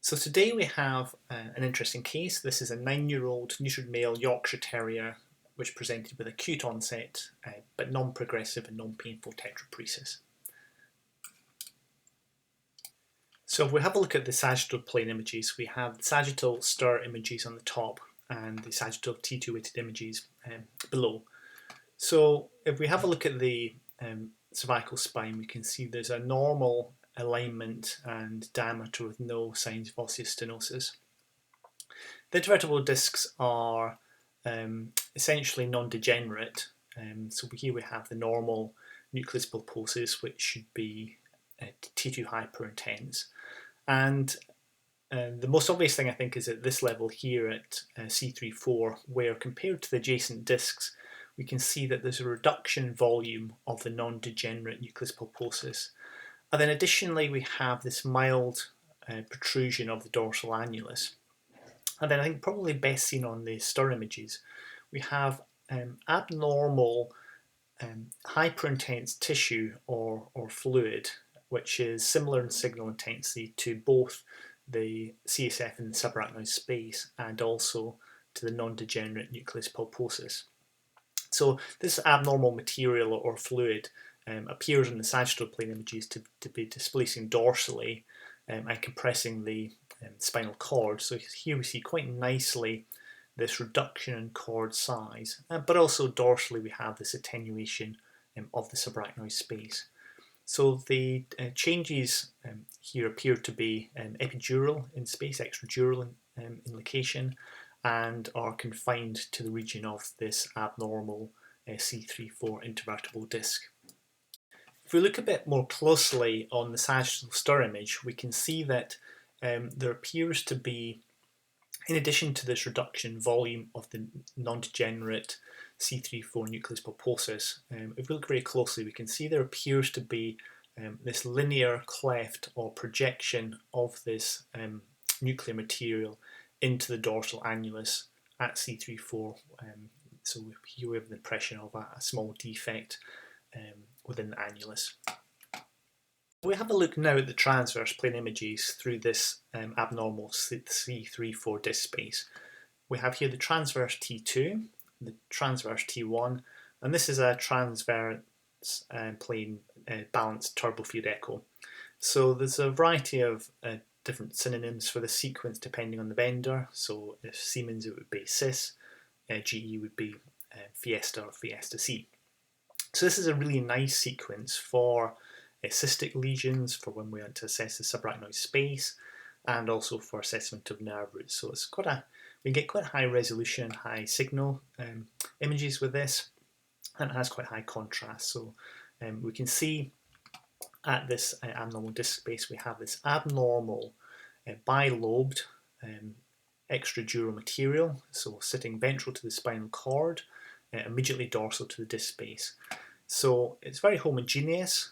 So today we have an interesting case. This is a 9-year-old neutered male Yorkshire Terrier which presented with acute onset but non-progressive and non-painful tetraparesis. So if we have a look at the sagittal plane images, we have the sagittal stir images on the top and the sagittal T2 weighted images below. So if we have a look at the cervical spine, we can see there's a normal alignment and diameter with no signs of osseous stenosis. The intervertebral discs are essentially non-degenerate. So here we have the normal nucleus pulposus, which should be T2 hyperintense. And the most obvious thing I think is at this level here at C3-4, where compared to the adjacent discs, we can see that there's a reduction in volume of the non-degenerate nucleus pulposus. And then additionally, we have this mild protrusion of the dorsal annulus. And then I think probably best seen on the stir images, we have abnormal hyperintense tissue or fluid, which is similar in signal intensity to both the CSF in the subarachnoid space and also to the non-degenerate nucleus pulposus. So this abnormal material or fluid appears in the sagittal plane images to be displacing dorsally and compressing the spinal cord. So here we see quite nicely this reduction in cord size, but also dorsally we have this attenuation of the subarachnoid space. So the changes here appear to be epidural in space, extradural in location, and are confined to the region of this abnormal C3-4 intervertebral disc. If we look a bit more closely on the sagittal stir image, we can see that there appears to be, in addition to this reduction volume of the non-degenerate C3-4 nucleus pulposus, if we look very closely, we can see there appears to be this linear cleft or projection of this nuclear material into the dorsal annulus at C3-4. So here we have the impression of a small defect within the annulus. We have a look now at the transverse plane images through this abnormal C3-4 disc space. We have here the transverse T2, the transverse T1, and this is a transverse plane balanced turbofield echo. So there's a variety of different synonyms for the sequence depending on the vendor. So if Siemens, it would be CIS, GE would be Fiesta or Fiesta C. So this is a really nice sequence for cystic lesions, for when we want to assess the subarachnoid space, and also for assessment of nerve roots. So it's we get quite high resolution and high signal images with this, and it has quite high contrast. So we can see at this abnormal disc space we have this abnormal bilobed extradural material, so sitting ventral to the spinal cord, immediately dorsal to the disc space. So it's very homogeneous,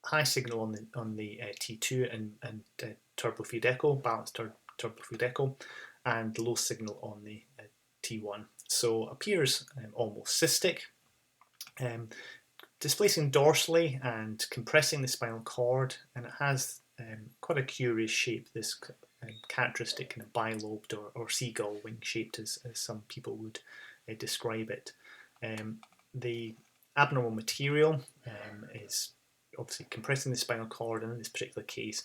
high signal on the T2 and turbofield echo, balanced turbofield echo, and low signal on the T1. So appears almost cystic, displacing dorsally and compressing the spinal cord, and it has quite a curious shape, this characteristic kind of bilobed or seagull wing shaped as some people would describe it. The abnormal material is obviously compressing the spinal cord, and in this particular case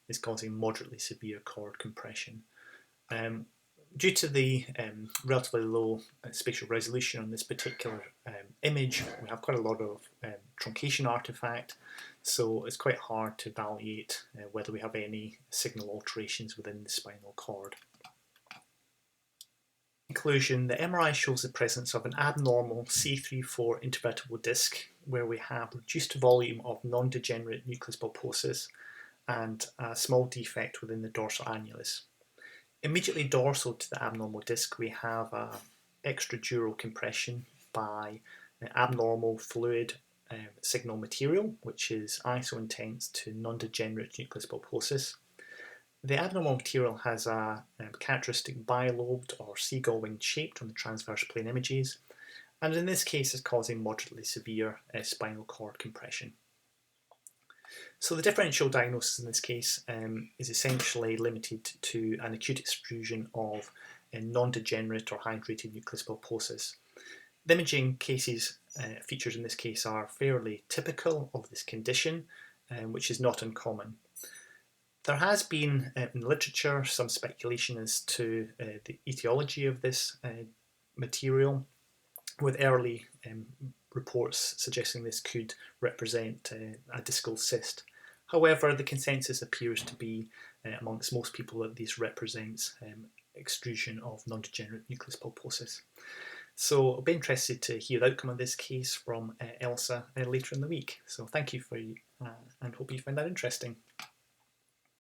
is causing moderately severe cord compression. Due to the relatively low spatial resolution on this particular image, we have quite a lot of truncation artifact, so it's quite hard to evaluate whether we have any signal alterations within the spinal cord. In conclusion, the MRI shows the presence of an abnormal C3-4 intervertebral disc where we have reduced volume of non-degenerate nucleus pulposus and a small defect within the dorsal annulus. Immediately dorsal to the abnormal disc, we have extradural compression by abnormal fluid signal material, which is isointense to non-degenerate nucleus pulposus. The abnormal material has a characteristic bilobed or seagull wing shaped on the transverse plane images, and in this case is causing moderately severe spinal cord compression. So the differential diagnosis in this case is essentially limited to an acute extrusion of a non-degenerate or hydrated nucleus pulposus. The imaging cases features in this case are fairly typical of this condition, which is not uncommon. There has been in the literature some speculation as to the etiology of this material, with early reports suggesting this could represent a discal cyst. However, the consensus appears to be amongst most people that this represents extrusion of non-degenerate nucleus pulposus. So I'll be interested to hear the outcome of this case from Elsa later in the week. So thank you and hope you find that interesting.